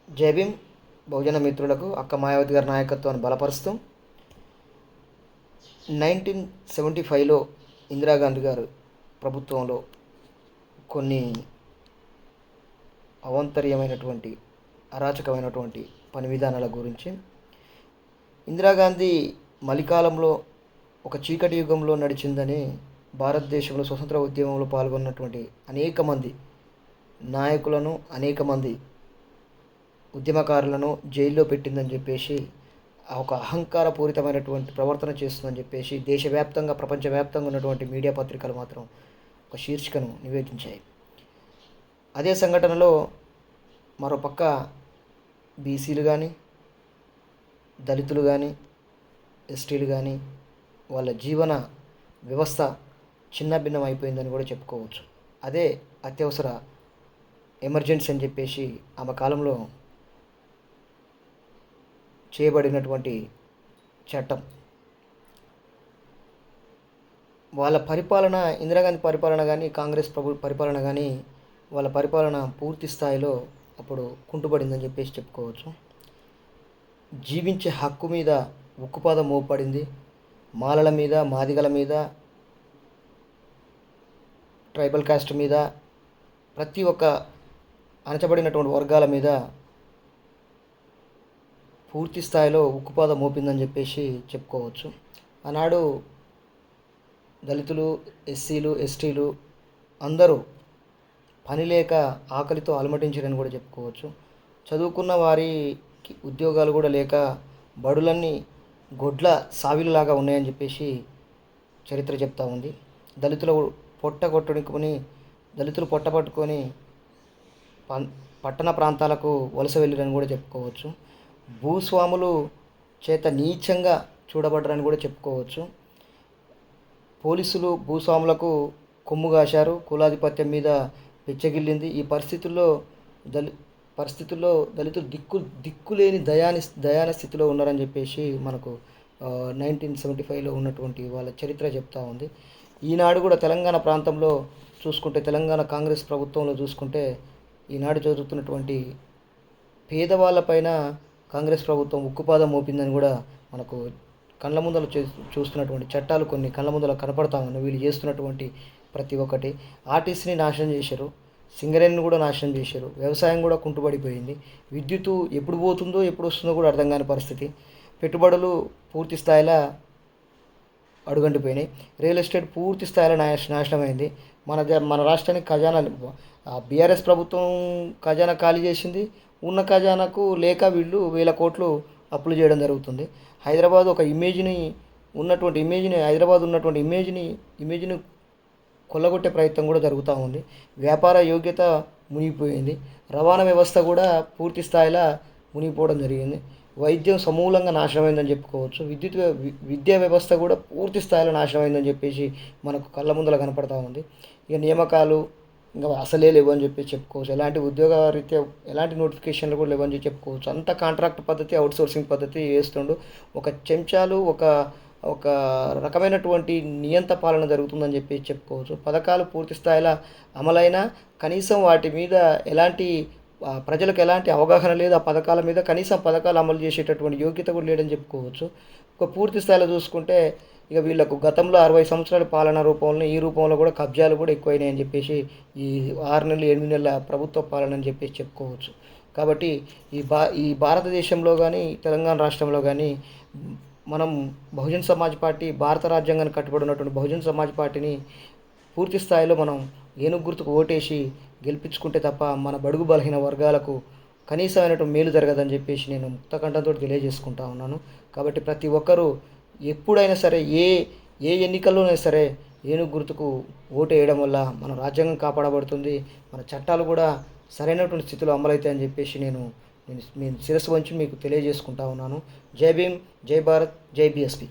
జై భీమ్ బహుజన మిత్రులకు అక్క మాయావతి గారి నాయకత్వాన్ని బలపరుస్తూ 1975లో ఇందిరాగాంధీ గారు ప్రభుత్వంలో కొన్ని అవాంతర్యమైనటువంటి అరాచకమైనటువంటి పని విధానాల గురించి ఇందిరాగాంధీ మలికాలంలో ఒక చీకటి యుగంలో నడిచిందని భారతదేశంలో స్వతంత్ర ఉద్యమంలో పాల్గొన్నటువంటి అనేక మంది నాయకులను అనేక మంది ఉద్యమకారులను జైల్లో పెట్టిందని చెప్పేసి ఒక అహంకారపూరితమైనటువంటి ప్రవర్తన చేస్తుందని చెప్పేసి దేశవ్యాప్తంగా ప్రపంచవ్యాప్తంగా ఉన్నటువంటి మీడియా పత్రికలు మాత్రం ఒక శీర్షికను నివేదించాయి. అదే సంఘటనలో మరోపక్క బీసీలు కానీ దళితులు కానీ ఎస్టీలు కానీ వాళ్ళ జీవన వ్యవస్థ చిన్నభిన్నం అయిపోయిందని కూడా చెప్పుకోవచ్చు. అదే అత్యవసర ఎమర్జెన్సీ అని చెప్పేసి ఆమె కాలంలో చేయబడినటువంటి చట్టం. వాళ్ళ పరిపాలన, ఇందిరాగాంధీ పరిపాలన కానీ కాంగ్రెస్ పరిపాలన కానీ వాళ్ళ పరిపాలన పూర్తి స్థాయిలో అప్పుడు కుంటుపడిందని చెప్పేసి చెప్పుకోవచ్చు. జీవించే హక్కు మీద ఉక్కుపాదం మోపడింది. మాలల మీద, మాదిగల మీద, ట్రైబల్ కాస్ట్ మీద, ప్రతి ఒక్క అణచబడినటువంటి వర్గాల మీద పూర్తి స్థాయిలో ఉక్కుపాదం మోపిందని చెప్పేసి చెప్పుకోవచ్చు. ఆనాడు దళితులు, ఎస్సీలు, ఎస్టీలు అందరూ పని లేక ఆకలితో అలమటించారని కూడా చెప్పుకోవచ్చు. చదువుకున్న వారికి ఉద్యోగాలు కూడా లేక బడులన్నీ గొడ్ల సావిలులాగా ఉన్నాయని చెప్పేసి చరిత్ర చెప్తా ఉంది. దళితులు పొట్ట పట్టుకొని పట్టణ ప్రాంతాలకు వలస వెళ్ళిరని కూడా చెప్పుకోవచ్చు. భూస్వాములు చేత నీచంగా చూడబడ్డారని కూడా చెప్పుకోవచ్చు. పోలీసులు భూస్వాములకు కొమ్ము కాశారు, కులాధిపత్యం మీద పిచ్చగిల్లింది. ఈ పరిస్థితుల్లో దళితులు దిక్కులేని దయాన స్థితిలో ఉన్నారని చెప్పేసి మనకు 1975లో ఉన్నటువంటి వాళ్ళ చరిత్ర చెప్తా ఉంది. ఈనాడు కూడా తెలంగాణ ప్రాంతంలో చూసుకుంటే, తెలంగాణ కాంగ్రెస్ ప్రభుత్వంలో చూసుకుంటే, ఈనాడు జరుగుతున్నటువంటి పేదవాళ్ళపైన కాంగ్రెస్ ప్రభుత్వం ఉక్కుపాదం మోపిందని కూడా మనకు కళ్ళ ముందర చూస్తున్నటువంటి చట్టాలు కొన్ని కళ్ళ ముందర కనపడతా ఉన్నాయి. వీళ్ళు చేస్తున్నటువంటి ప్రతి ఒక్కటి ఆర్టీసీని నాశనం చేశారు, సింగరేణిని కూడా నాశనం చేశారు, వ్యవసాయం కూడా కుంటుపడిపోయింది, విద్యుత్తు ఎప్పుడు పోతుందో ఎప్పుడు వస్తుందో కూడా అర్థం కాని పరిస్థితి, పెట్టుబడులు పూర్తి స్థాయిలో అడుగంటిపోయినాయి, రియల్ ఎస్టేట్ పూర్తి స్థాయిలో నాశనమైంది. మన రాష్ట్రానికి ఖజానా బీఆర్ఎస్ ప్రభుత్వం ఖజానా ఖాళీ చేసింది. ఉన్న ఖజానాకు లేక వీళ్ళు 1000 కోట్లు అప్పులు చేయడం జరుగుతుంది. హైదరాబాద్ ఒక హైదరాబాద్ ఉన్నటువంటి ఇమేజ్ని కొల్లగొట్టే ప్రయత్నం కూడా జరుగుతూ ఉంది. వ్యాపార యోగ్యత మునిగిపోయింది. రవాణా వ్యవస్థ కూడా పూర్తి స్థాయిలో మునిగిపోవడం జరిగింది. వైద్యం సమూలంగా నాశనమైందని చెప్పుకోవచ్చు. విద్యా వ్యవస్థ కూడా పూర్తి స్థాయిలో నాశనమైందని చెప్పేసి మనకు కళ్ళ ముందర కనపడతా ఉంది. ఇక నియామకాలు ఇంకా అసలే లేవని చెప్పేసి చెప్పుకోవచ్చు. ఎలాంటి ఉద్యోగ రీత్యా ఎలాంటి నోటిఫికేషన్లు కూడా లేవని చెప్పుకోవచ్చు. అంత కాంట్రాక్ట్ పద్ధతి, అవుట్సోర్సింగ్ పద్ధతి వేస్తుండు. ఒక చెంచాలు ఒక రకమైనటువంటి నియంత పాలన జరుగుతుందని చెప్పి చెప్పుకోవచ్చు. పథకాలు పూర్తి స్థాయిలో అమలైనా కనీసం వాటి మీద ప్రజలకు ఎలాంటి అవగాహన లేదు. ఆ పథకాల మీద కనీసం పథకాలు అమలు చేసేటటువంటి యోగ్యత కూడా లేదని చెప్పుకోవచ్చు. ఒక పూర్తి స్థాయిలో చూసుకుంటే ఇక వీళ్ళకు గతంలో 60 సంవత్సరాల పాలన రూపంలో ఈ రూపంలో కూడా కబ్జాలు కూడా ఎక్కువైనాయని చెప్పేసి ఈ 6 నెలలు 8 నెలల ప్రభుత్వ పాలన అని చెప్పేసి చెప్పుకోవచ్చు. కాబట్టి ఈ భారతదేశంలో కానీ తెలంగాణ రాష్ట్రంలో కానీ మనం బహుజన్ సమాజ్ పార్టీ, భారత రాజ్యాంగాన్ని కట్టుబడి ఉన్నటువంటి బహుజన్ సమాజ్ పార్టీని పూర్తి స్థాయిలో మనం ఏనుగు గుర్తుకు ఓటేసి గెలిపించుకుంటే తప్ప మన బడుగు బలహీన వర్గాలకు కనీసమైనటువంటి మేలు జరగదని చెప్పేసి నేను ముక్తకంఠంతో తెలియజేసుకుంటా ఉన్నాను. కాబట్టి ప్రతి ఒక్కరూ ఎప్పుడైనా సరే ఏ ఎన్నికల్లోనైనా సరే ఏనుగు గుర్తుకు ఓటు వేయడం వల్ల మన రాజ్యాంగం కాపాడబడుతుంది, మన చట్టాలు కూడా సరైనటువంటి స్థితిలో అమలవుతాయని చెప్పేసి నేను శిరస్సు వంచి మీకు తెలియజేసుకుంటా ఉన్నాను. జై భీమ్, జై భారత్, జై బీఎస్పీ.